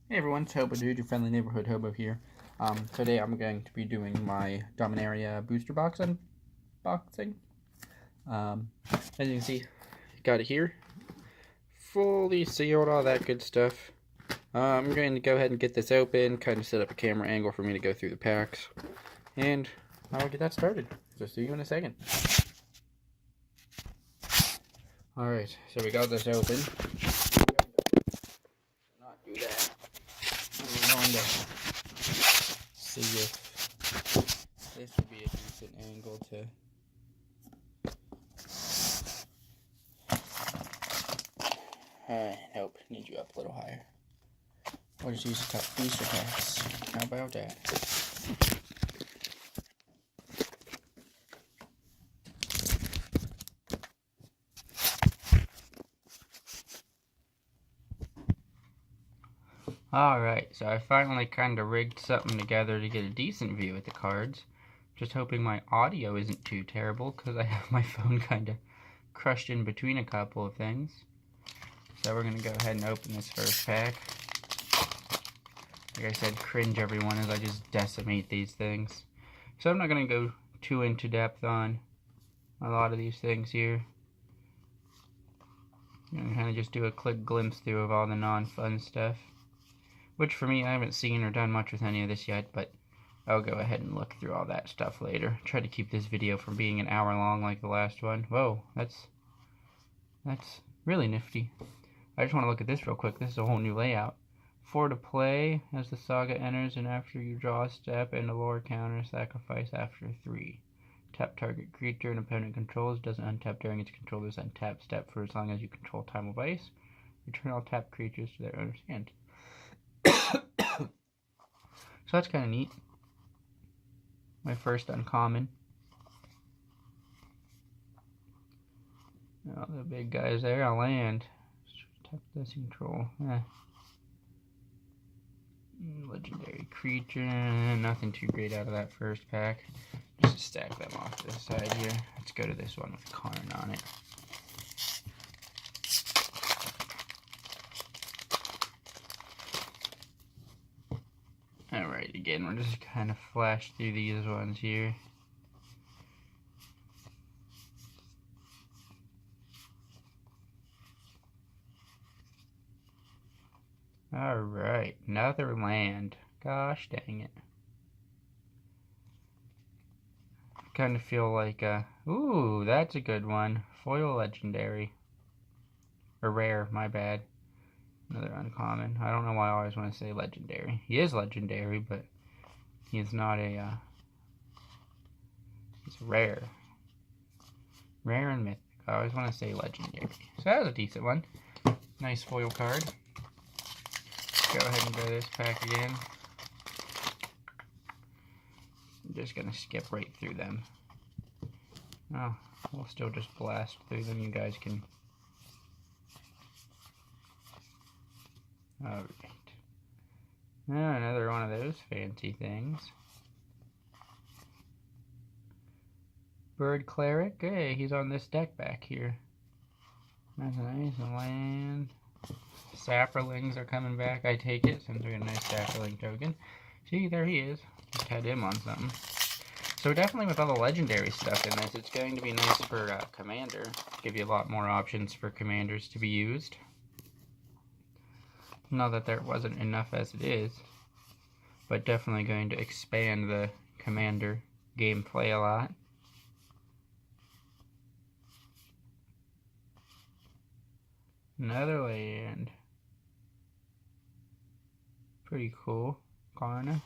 Hey everyone, it's ahobodude, your friendly neighborhood hobo here. Today I'm going to be doing my Dominaria booster box unboxing. As you can see, got it here, fully sealed, all that good stuff. I'm going to go ahead and get this open, kind of set up a camera angle for me to go through the packs, and I'll get that started. So see you in a second. Alright, so we got this open. Not do that. I'm going to see if this would be a decent angle to nope, need you up a little higher. Or just use the top booster packs. How about that? Alright, so I finally kind of rigged something together to get a decent view at the cards. Just hoping my audio isn't too terrible, because I have my phone kind of crushed in between a couple of things. So we're going to go ahead and open this first pack. Like I said, cringe everyone as I just decimate these things. So I'm not going to go too into depth on a lot of these things here. I'm going to kind of just do a quick glimpse through of all the non-fun stuff. Which for me, I haven't seen or done much with any of this yet, but I'll go ahead and look through all that stuff later. Try to keep this video from being an hour long like the last one. Whoa, that's really nifty. I just want to look at this real quick. This is a whole new layout. 4 to play as the saga enters, and after you draw a step and a lore counter, sacrifice after 3. Tap target creature an opponent controls, doesn't untap during its controller's untap step for as long as you control Time of Ice. Return all tapped creatures to their owner's hand. So that's kind of neat. My first uncommon. Oh, the big guys there. I'll land. Tap this control. Legendary creature. Nothing too great out of that first pack. Just stack them off to the side here. Let's go to this one with Karn on it. Alright, again, we're just kind of flash through these ones here. Alright, another land. Gosh dang it. Kind of feel like, ooh, that's a good one. Foil legendary. Or rare, my bad. Another uncommon. I don't know why I always want to say legendary. He is legendary, but he's not a, he's rare. Rare and mythic. I always want to say legendary. So that was a decent one. Nice foil card. Go ahead and go this pack again. I'm just going to skip right through them. Oh, we'll still just blast through them. You guys can... Alright. Now another one of those fancy things. Bird Cleric. Hey, he's on this deck back here. That's nice. Land. Saprolings are coming back, I take it, since we got a nice Saproling token. See, there he is. Just had him on something. So definitely with all the legendary stuff in this, it's going to be nice for Commander. Give you a lot more options for Commanders to be used. Not that there wasn't enough as it is, but definitely going to expand the Commander gameplay a lot. Another land. Pretty cool. Karna.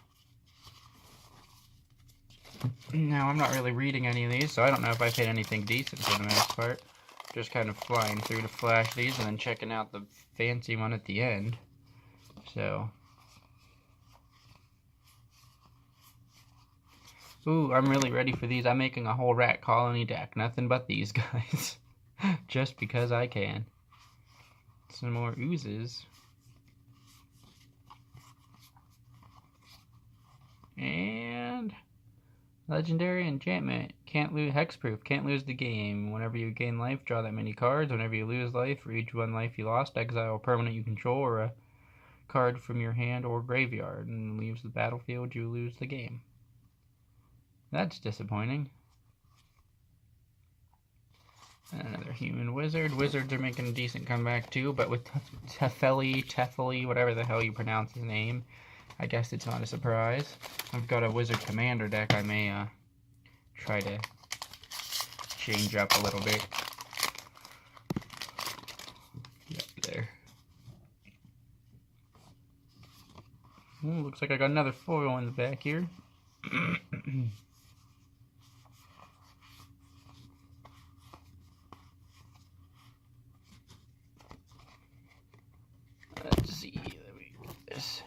Now, I'm not really reading any of these, so I don't know if I've hit anything decent for the most part. Just kind of flying through to flash these and then checking out the fancy one at the end. So. Ooh, I'm really ready for these. I'm making a whole rat colony deck. Nothing but these guys. Just because I can. Some more oozes. And legendary enchantment. Can't lose hexproof. Can't lose the game. Whenever you gain life, draw that many cards. Whenever you lose life, for each one life you lost, exile a permanent you control or a card from your hand or graveyard and leaves the battlefield, you lose the game. That's disappointing. And another human wizard. Wizards are making a decent comeback too, but with Tefeli, whatever the hell you pronounce his name, I guess it's not a surprise. I've got a wizard commander deck. I may try to change up a little bit. Yep, there. Ooh, looks like I got another foil in the back here. Let's see. Let me get this.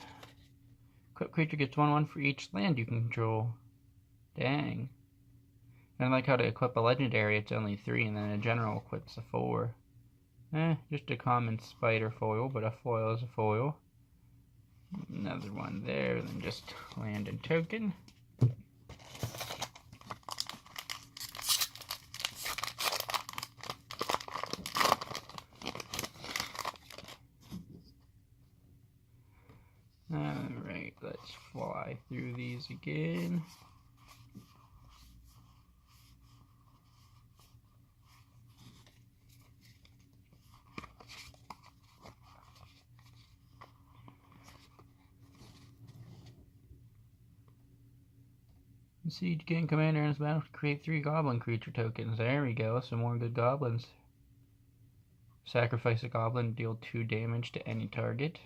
Equip creature gets 1/1 for each land you control. Dang. And I like how to equip a legendary, it's only 3, and then a general equips a 4. Just a common spider foil, but a foil is a foil. Another one there, then just land and token. Alright, let's fly through these again. Siege King Commander in his battle to create 3 goblin creature tokens. There we go, some more good goblins. Sacrifice a goblin, deal 2 damage to any target.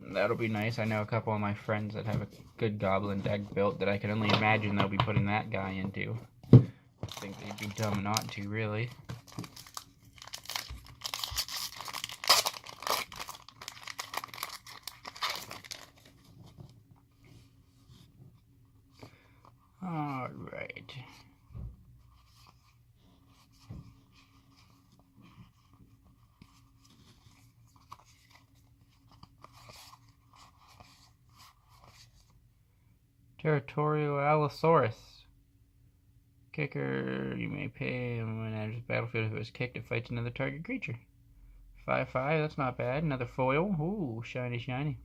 That'll be nice. I know a couple of my friends that have a good goblin deck built that I can only imagine they'll be putting that guy into. I think they'd be dumb not to, really. Alright. Territorial Allosaurus. Kicker, you may pay him when it enters the battlefield. If it was kicked, it fights another target creature. 5/5, that's not bad. Another foil. Ooh, shiny, shiny.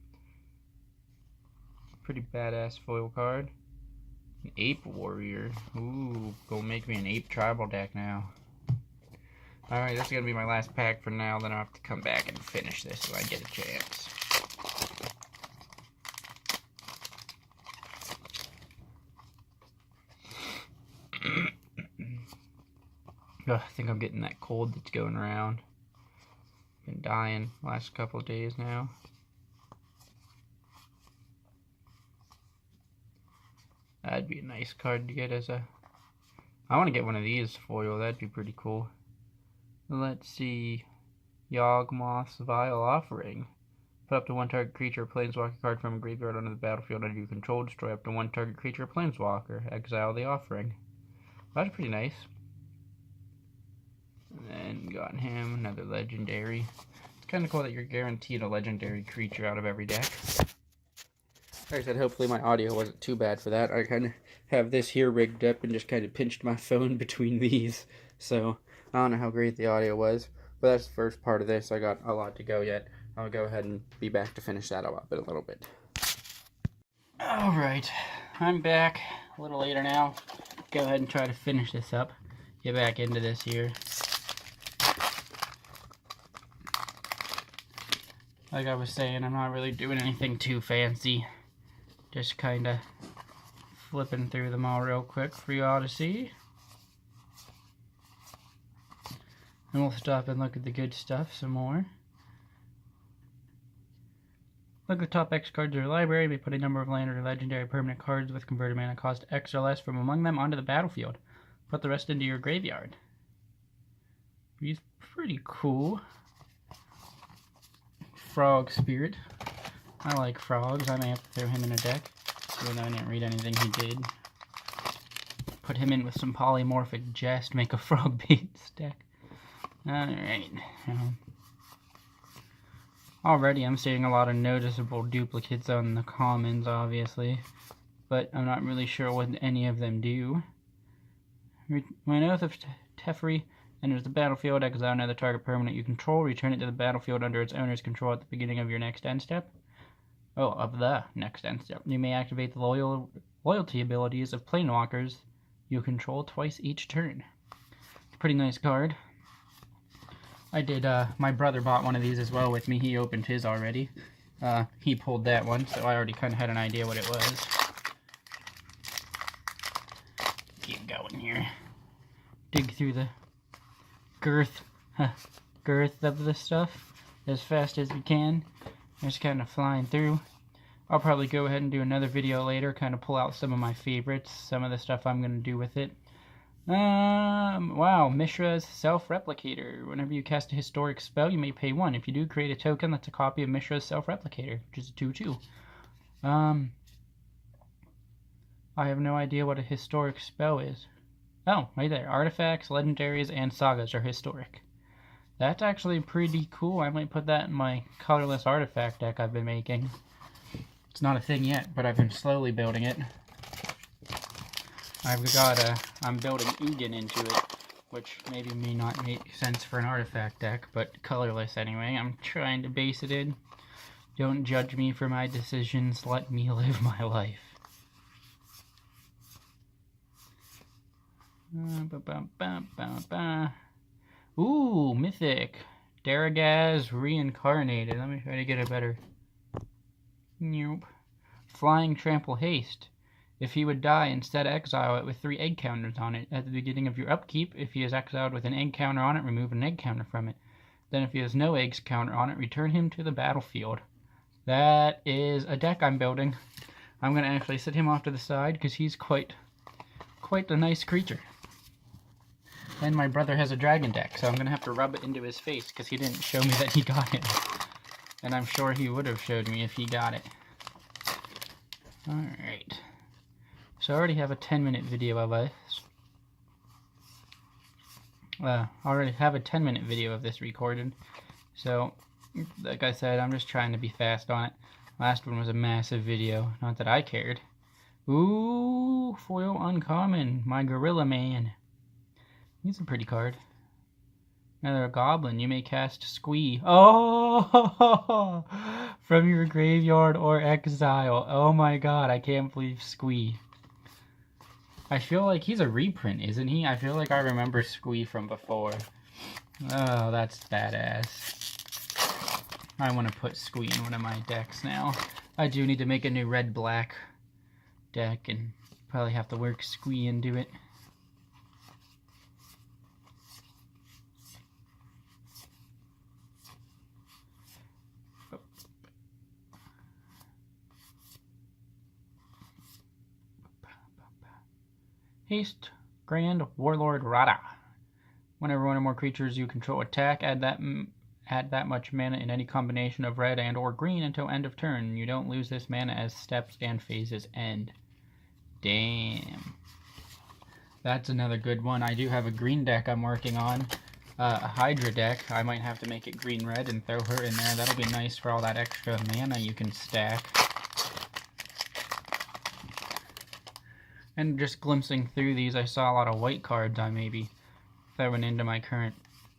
Pretty badass foil card. An ape warrior. Ooh, go make me an ape tribal deck now. Alright, this is going to be my last pack for now. Then I'll have to come back and finish this if I get a chance. I think I'm getting that cold that's going around. Been dying the last couple of days now. That'd be a nice card to get as a... I want to get one of these foil. That'd be pretty cool. Let's see. Yawgmoth's Vile Offering. Put up to 1 target creature or planeswalker card from a graveyard onto the battlefield under your control. Destroy up to 1 target creature or planeswalker. Exile the offering. That's pretty nice. And then got him another legendary. It's kind of cool that you're guaranteed a legendary creature out of every deck. Like I said, hopefully my audio wasn't too bad for that. I kind of have this here rigged up and just kind of pinched my phone between these. So, I don't know how great the audio was. But that's the first part of this. I got a lot to go yet. I'll go ahead and be back to finish that up in a little bit. Alright, I'm back. A little later now. Go ahead and try to finish this up. Get back into this here. Like I was saying, I'm not really doing anything too fancy. Just kind of flipping through them all real quick for y'all to see. And we'll stop and look at the good stuff some more. Look at the top X cards of your library. We put a number of land or legendary permanent cards with converted mana cost X or less from among them onto the battlefield. Put the rest into your graveyard. He's pretty cool. Frog Spirit. I like frogs. I may have to throw him in a deck, even though I didn't read anything he did. Put him in with some polymorphic jest, make a frog beats deck. Alright. Already I'm seeing a lot of noticeable duplicates on the commons, obviously, but I'm not really sure what any of them do. When Oath of Teferi Enters the battlefield, exile another target permanent you control, return it to the battlefield under its owner's control at the beginning of your next end step. Oh, of the next end step. You may activate the loyalty abilities of Planewalkers you control twice each turn. Pretty nice card. I did, my brother bought one of these as well with me. He opened his already. He pulled that one, so I already kind of had an idea what it was. Keep going here. Dig through the girth of the stuff as fast as we can. Just kind of flying through. I'll probably go ahead and do another video later, kind of pull out some of my favorites, some of the stuff I'm going to do with it. Wow, Mishra's Self-Replicator. Whenever you cast a historic spell, you may pay 1. If you do, create a token that's a copy of Mishra's Self-Replicator, which is a 2/2. I have no idea what a historic spell is. Oh, right there. Artifacts, legendaries, and sagas are historic. That's actually pretty cool. I might put that in my colorless artifact deck I've been making. It's not a thing yet, but I've been slowly building it. I'm building Ugin into it, which maybe may not make sense for an artifact deck, but colorless anyway. I'm trying to base it in. Don't judge me for my decisions. Let me live my life. Ooh, Mythic. Daragaz Reincarnated. Let me try to get a better... Nope. Flying Trample Haste. If he would die, instead exile it with 3 egg counters on it. At the beginning of your upkeep, if he is exiled with an egg counter on it, remove an egg counter from it. Then if he has no eggs counter on it, return him to the battlefield. That is a deck I'm building. I'm going to actually set him off to the side because he's quite a nice creature. And my brother has a dragon deck, so I'm going to have to rub it into his face because he didn't show me that he got it. And I'm sure he would have showed me if he got it. Alright. So I already have a 10-minute video of this. I already have a 10-minute video of this recorded. So, like I said, I'm just trying to be fast on it. Last one was a massive video. Not that I cared. Ooh, foil uncommon. My Gorilla Man. He's a pretty card. Another goblin. You may cast Squee. Oh! From your graveyard or exile. Oh my god, I can't believe Squee. I feel like he's a reprint, isn't he? I feel like I remember Squee from before. Oh, that's badass. I want to put Squee in one of my decks now. I do need to make a new red-black deck and probably have to work Squee into it. Haste, Grand Warlord Rada. Whenever one or more creatures you control attack, add that much mana in any combination of red and or green until end of turn. You don't lose this mana as steps and phases end. Damn. That's another good one. I do have a green deck I'm working on. A Hydra deck. I might have to make it green-red and throw her in there. That'll be nice for all that extra mana you can stack. And just glimpsing through these, I saw a lot of white cards I may be throwing into my current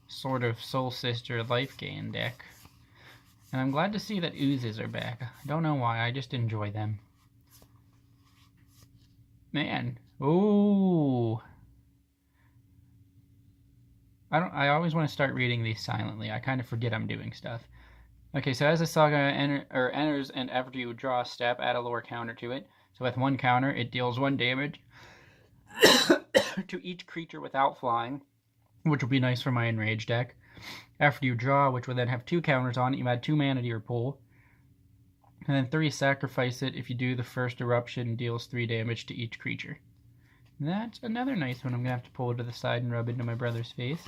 sort of Soul Sister Life Gain deck. And I'm glad to see that oozes are back. I don't know why, I just enjoy them. Man. Ooh. I always want to start reading these silently. I kind of forget I'm doing stuff. Okay, so as the saga enters and after you draw a step, add a lower counter to it. So with 1 counter, it deals 1 damage to each creature without flying, which will be nice for my Enrage deck. After you draw, which will then have 2 counters on it, you add 2 mana to your pool. And then 3, sacrifice it. If you do, the first eruption deals 3 damage to each creature. And that's another nice one I'm going to have to pull to the side and rub into my brother's face.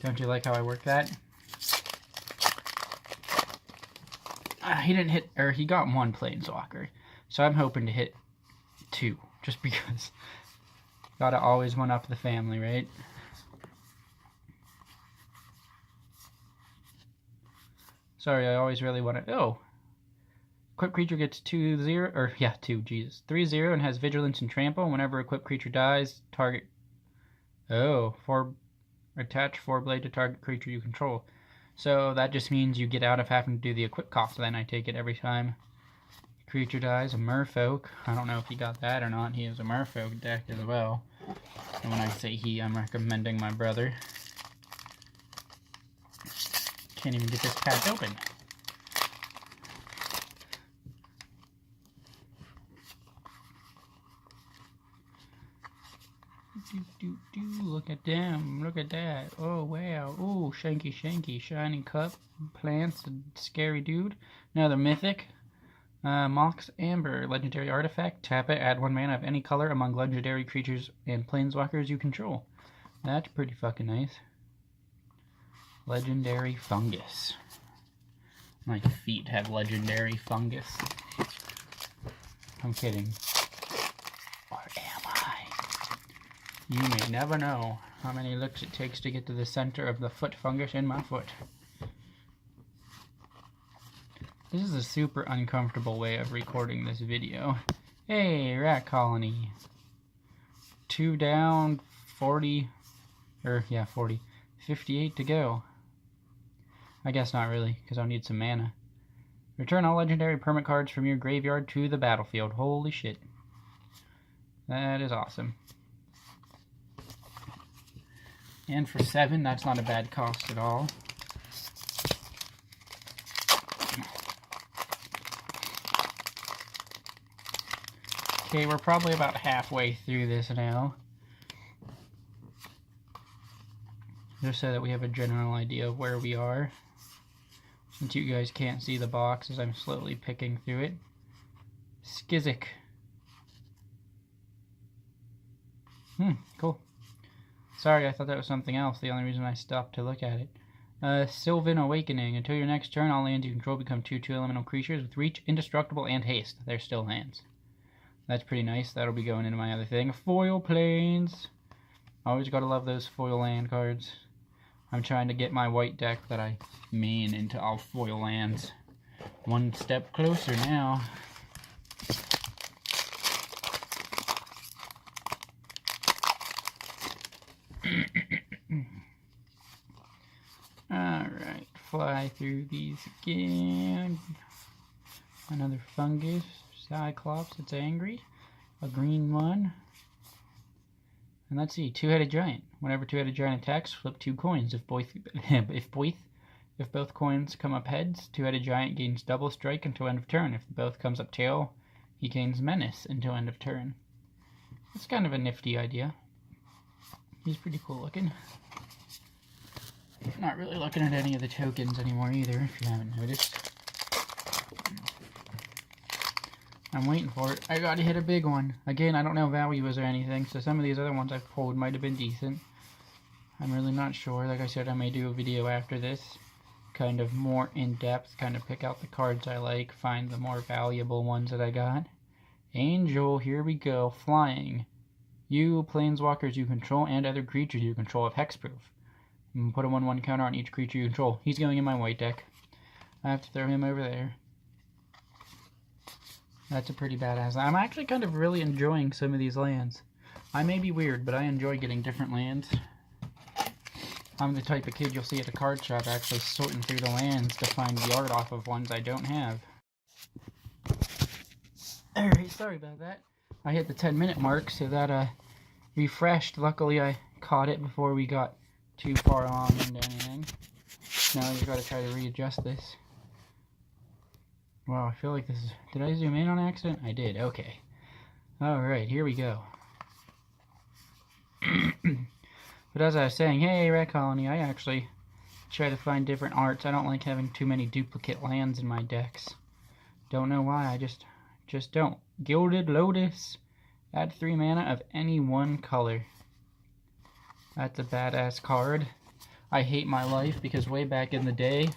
Don't you like how I work that? He didn't hit, or he got 1 Planeswalker. So I'm hoping to hit 2, just because. Gotta always one up the family, right? Sorry, I always really want to... Oh! Equipped creature gets 2/0, or yeah, 2, Jesus. 3/0 and has Vigilance and Trample. Whenever equipped creature dies, target Oh, attach 4 blade to target creature you control. So that just means you get out of having to do the equip cost, then I take it every time creature dies. A merfolk. I don't know if he got that or not. He has a merfolk deck as well. And when I say he, I'm recommending my brother. Can't even get this pack open. Look at them. Look at that. Oh, wow. Oh, Shanky Shanky. Shining Cup. Plants. Scary Dude. Another Mythic. Mox Amber. Legendary Artifact. Tap it. Add 1 mana of any color among legendary creatures and planeswalkers you control. That's pretty fucking nice. Legendary Fungus. My feet have legendary fungus. I'm kidding. Or am I? You may never know how many licks it takes to get to the center of the foot fungus in my foot. This is a super uncomfortable way of recording this video. Hey, rat colony. 2 down, 40. 58 to go. I guess not really, because I'll need some mana. Return all legendary permanent cards from your graveyard to the battlefield. Holy shit. That is awesome. And for 7, that's not a bad cost at all. Okay, we're probably about halfway through this now. Just so that we have a general idea of where we are. Since you guys can't see the box as I'm slowly picking through it. Skizzik. Cool. Sorry, I thought that was something else. The only reason I stopped to look at it. Sylvan Awakening. Until your next turn, all lands you control become 2/2 elemental creatures with reach, indestructible, and haste. They're still lands. That's pretty nice. That'll be going into my other thing. Foil Plains. Always gotta love those foil land cards. I'm trying to get my white deck that I main into all foil lands. One step closer now. Alright, fly through these again. Another fungus. Cyclops, it's angry. A green one. And let's see, two-headed giant. Whenever two-headed giant attacks, flip 2 coins. If both coins come up heads, two-headed giant gains double strike until end of turn. If both comes up tail, he gains menace until end of turn. That's kind of a nifty idea. He's pretty cool looking. Not really looking at any of the tokens anymore either, if you haven't noticed. I'm waiting for it. I gotta hit a big one. Again, I don't know values or anything, so some of these other ones I've pulled might have been decent. I'm really not sure. Like I said, I may do a video after this. Kind of more in-depth, kind of pick out the cards I like, find the more valuable ones that I got. Angel, here we go. Flying. You, planeswalkers you control, and other creatures you control have hexproof. Put a 1/1 counter on each creature you control. He's going in my white deck. I have to throw him over there. That's a pretty badass. I'm actually kind of really enjoying some of these lands. I may be weird, but I enjoy getting different lands. I'm the type of kid you'll see at a card shop actually sorting through the lands to find the art off of ones I don't have. Alright, sorry about that. I hit the 10-minute mark, so that refreshed. Luckily, I caught it before we got too far along into anything. Now I just gotta try to readjust this. Wow, I feel like this is... Did I zoom in on accident? I did, okay. Alright, here we go. But as I was saying, hey, Rat Colony, I actually try to find different arts. I don't like having too many duplicate lands in my decks. Don't know why, I just don't. Gilded Lotus. Add 3 mana of any one color. That's a badass card. I hate my life because way back in the day,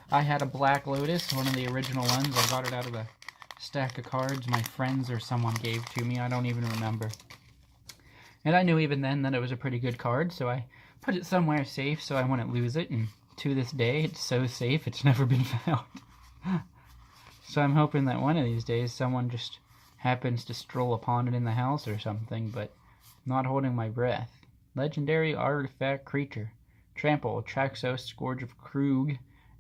I had a Black Lotus, one of the original ones. I got it out of a stack of cards my friends or someone gave to me. I don't even remember. And I knew even then that it was a pretty good card, so I put it somewhere safe so I wouldn't lose it. And to this day, it's so safe, it's never been found. So I'm hoping that one of these days someone just happens to stroll upon it in the house or something, but not holding my breath. Legendary artifact creature. Trample. Traxos, Scourge of Krug.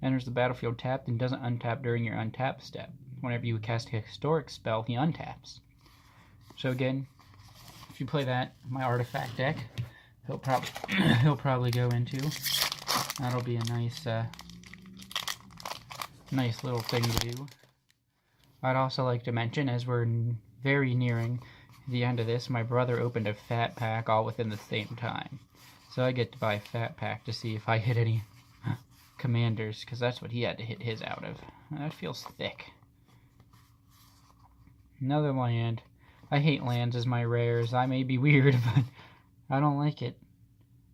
Enters the battlefield tapped and doesn't untap during your untap step. Whenever you cast a historic spell, he untaps. So again, if you play that, my artifact deck, he'll probably go into. That'll be a nice little thing to do. I'd also like to mention, as we're very nearing the end of this, my brother opened a fat pack all within the same time. So I get to buy a fat pack to see if I hit any commanders, because that's what he had to hit his out of. That feels thick. Another land. I hate lands as my rares. I may be weird, but I don't like it.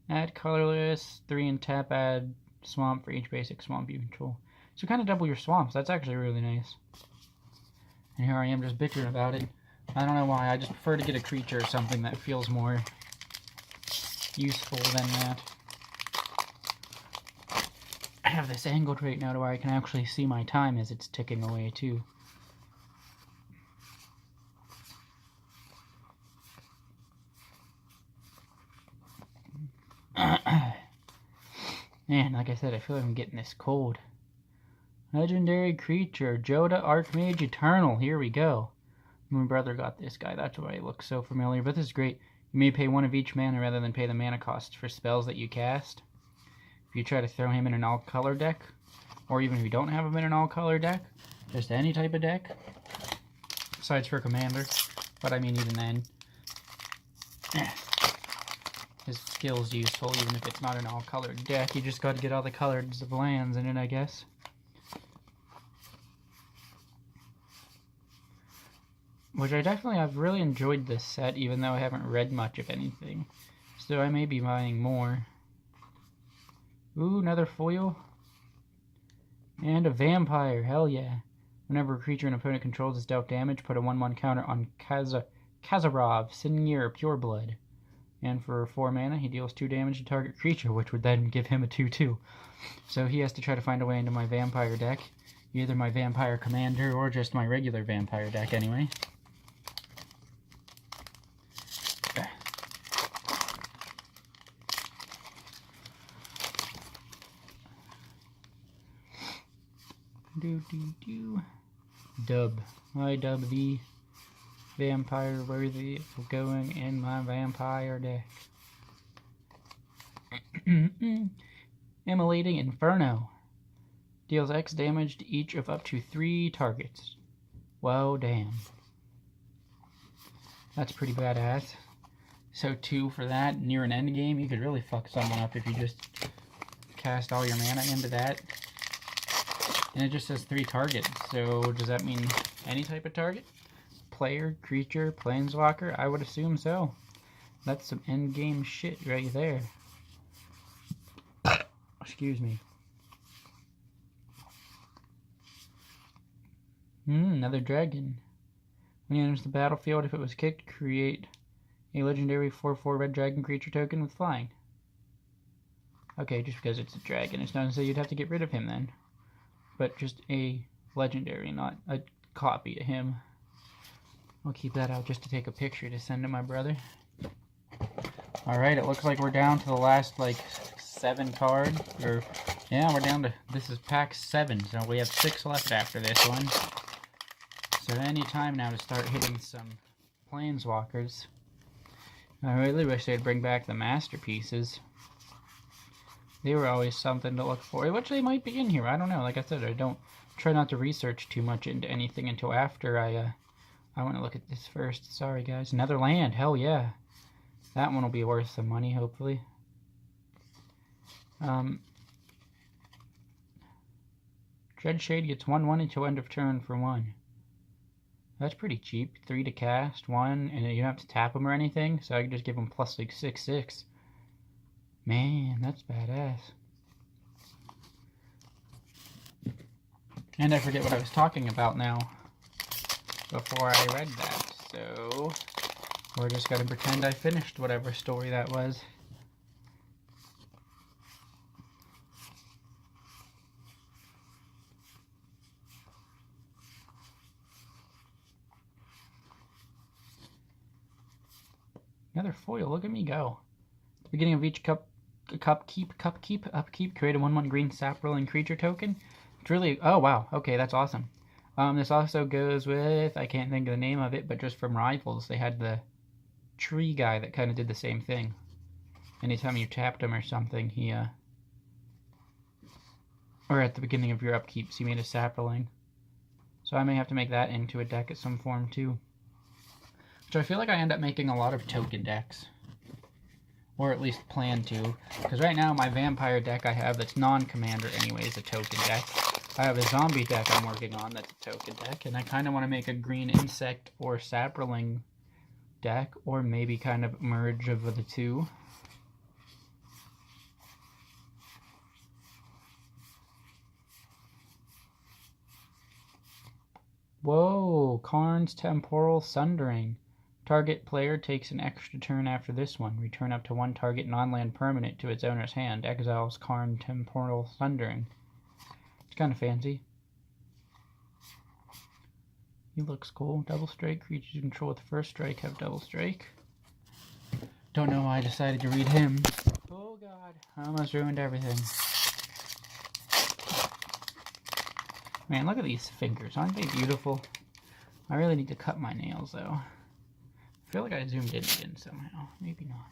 Add colorless, 3 and tap, add swamp for each basic swamp you control. So kind of double your swamps. That's actually really nice. And here I am just bitching about it. I don't know why. I just prefer to get a creature or something that feels more useful than that. I have this angled right now to where I can actually see my time as it's ticking away too. Man, like I said, I feel like I'm getting this cold. Legendary creature, Joda Archmage Eternal. Here we go. My brother got this guy. That's why it looks so familiar. But this is great. You may pay 1 of each mana rather than pay the mana cost for spells that you cast. If you try to throw him in an all-color deck, or even if you don't have him in an all-color deck, just any type of deck, besides for Commander, but I mean even then, his skill's useful even if it's not an all-colored deck. You just got to get all the colors of lands in it, I guess. Which I've really enjoyed this set, even though I haven't read much of anything. So I may be buying more. Ooh, another foil. And a vampire, hell yeah. Whenever a creature an opponent controls is dealt damage, put a 1/1 counter on Kazarov, Sinir, Pureblood. And for 4 mana, he deals 2 damage to target creature, which would then give him a 2/2. So he has to try to find a way into my vampire deck. Either my vampire commander or just my regular vampire deck anyway. Dub. I dub the vampire worthy of going in my vampire deck. Immolating Inferno. Deals X damage to each of up to 3 targets. Whoa, damn. That's pretty badass. So 2 for that. Near an end game, you could really fuck someone up if you just cast all your mana into that. And it just says 3 targets, so does that mean any type of target? Player, creature, planeswalker? I would assume so. That's some endgame shit right there. Excuse me. Another dragon. When he enters the battlefield, if it was kicked, create a legendary 4/4 red dragon creature token with flying. Okay, just because it's a dragon, it's not to say you'd have to get rid of him then. But just a legendary, not a copy of him. I'll keep that out just to take a picture to send to my brother. Alright, it looks like we're down to the last, 7 cards. Yeah, we're down to, this is pack 7, so we have 6 left after this one. So any time now to start hitting some planeswalkers. I really wish they'd bring back the masterpieces. They were always something to look for, which they might be in here. I don't know. Like I said, I don't try not to research too much into anything until after I want to look at this first. Sorry, guys. Another land. Hell yeah. That one will be worth some money, hopefully. Dreadshade gets 1/1 until end of turn for 1. That's pretty cheap. 3 to cast, 1, and you don't have to tap them or anything, so I can just give them plus 6/6. Man, that's badass. And I forget what I was talking about now before I read that, so we're just gonna pretend I finished whatever story that was. Another foil, look at me go. Beginning of each upkeep, create a 1/1 green sap rolling creature token. It's really, oh wow, okay, that's awesome. This also goes with, I can't think of the name of it, but just from Rivals, they had the tree guy that kind of did the same thing. Anytime you tapped him or something, he, or at the beginning of your upkeeps, he made a sapling. So I may have to make that into a deck at some form too. Which I feel like I end up making a lot of token decks. Or at least plan to. Because right now my vampire deck I have that's non-commander anyway is a token deck. I have a zombie deck I'm working on that's a token deck. And I kind of want to make a green insect or sapling deck. Or maybe kind of merge of the two. Whoa, Karn's Temporal Sundering. Target player takes an extra turn after this one. Return up to one target non-land permanent to its owner's hand. Exiles Karn Temporal Sundering. It's kind of fancy. He looks cool. Double strike. Creatures you control with the first strike have double strike. Don't know why I decided to read him. Oh god, I almost ruined everything. Man, look at these fingers. Aren't they beautiful? I really need to cut my nails, though. I feel like I zoomed in again somehow. Maybe not.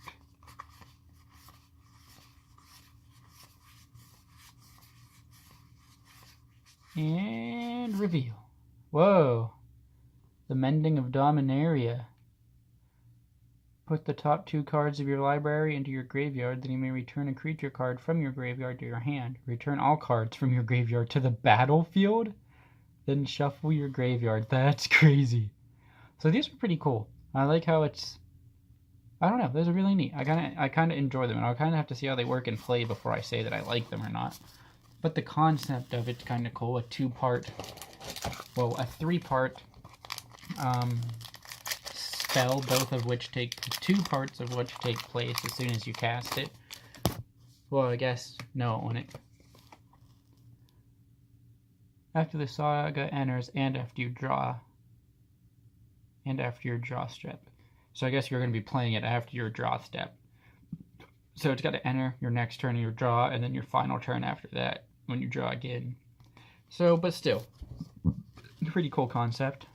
And reveal. Whoa. The Mending of Dominaria. Put the top 2 cards of your library into your graveyard, then you may return a creature card from your graveyard to your hand. Return all cards from your graveyard to the battlefield, then shuffle your graveyard. That's crazy. So these are pretty cool. I like how it's, I don't know, those are really neat. I kind of enjoy them, and I'll kind of have to see how they work and play before I say that I like them or not. But the concept of it's kind of cool. A 3-part spell, both of which take 2 parts of which take place as soon as you cast it. Well, I guess no, it wouldn't. After the saga enters and after you draw. And after your draw step. So I guess you're going to be playing it after your draw step. So it's got to enter your next turn of your draw, and then your final turn after that when you draw again. So, but still, pretty cool concept.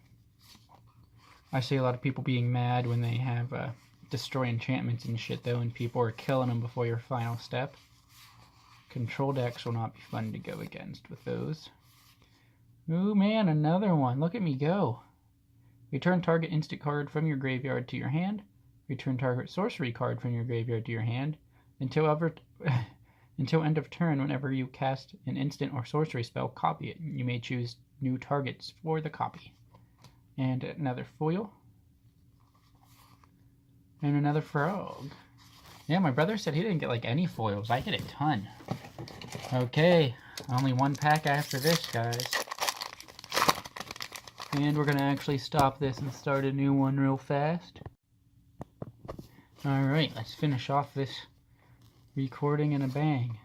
I see a lot of people being mad when they have destroy enchantments and shit though, and people are killing them before your final step. Control decks will not be fun to go against with those. Ooh man, another one. Look at me go. Return target instant card from your graveyard to your hand. Return target sorcery card from your graveyard to your hand. Until end of turn, whenever you cast an instant or sorcery spell, copy it. You may choose new targets for the copy. And another foil. And another frog. Yeah, my brother said he didn't get like any foils. I get a ton. Okay, only 1 pack after this, guys. And we're going to actually stop this and start a new one real fast. Alright, let's finish off this recording in a bang.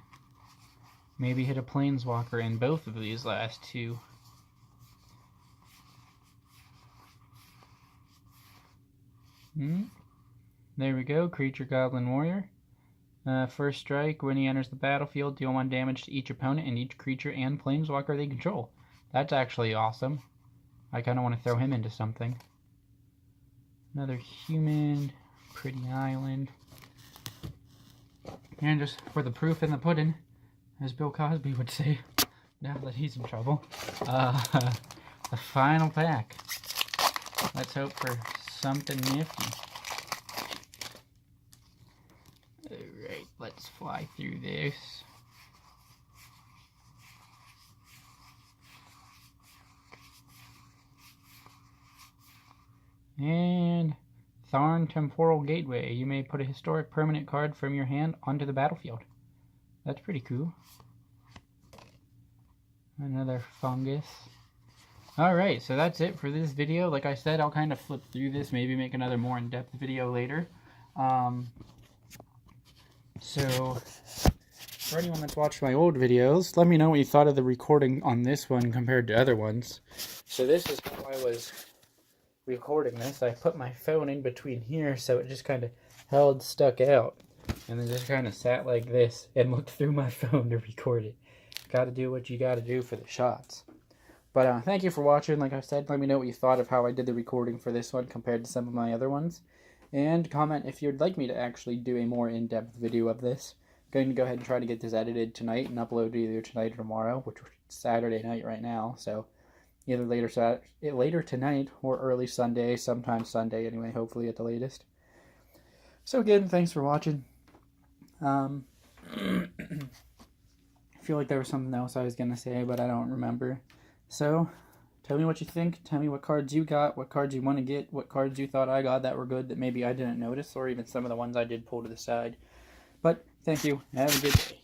Maybe hit a planeswalker in both of these last 2. There we go, Creature Goblin Warrior. First strike, when he enters the battlefield, deal 1 damage to each opponent and each creature and planeswalker they control. That's actually awesome. I kind of want to throw him into something. Another human, pretty island. And just for the proof in the pudding, as Bill Cosby would say, now that he's in trouble. The final pack. Let's hope for something nifty. Alright, let's fly through this. And Tharn Temporal Gateway. You may put a historic permanent card from your hand onto the battlefield. That's pretty cool. Another fungus. Alright, so that's it for this video. Like I said, I'll kind of flip through this, maybe make another more in-depth video later. So, for anyone that's watched my old videos, let me know what you thought of the recording on this one compared to other ones. So this is how I was recording this. I put my phone in between here so it just kind of stuck out. and then just kind of sat like this and looked through my phone to record it. Gotta do what you gotta do for the shots. But thank you for watching. Like I said, let me know what you thought of how I did the recording for this one compared to some of my other ones. And comment if you'd like me to actually do a more in-depth video of this. I'm going to go ahead and try to get this edited tonight and upload either tonight or tomorrow, which is Saturday night right now. So either later tonight or early Sunday, sometime Sunday anyway, hopefully at the latest. So again, thanks for watching. I feel like there was something else I was going to say, but I don't remember. So, tell me what you think. Tell me what cards you got, what cards you want to get, what cards you thought I got that were good that maybe I didn't notice, or even some of the ones I did pull to the side. But, thank you. Have a good day.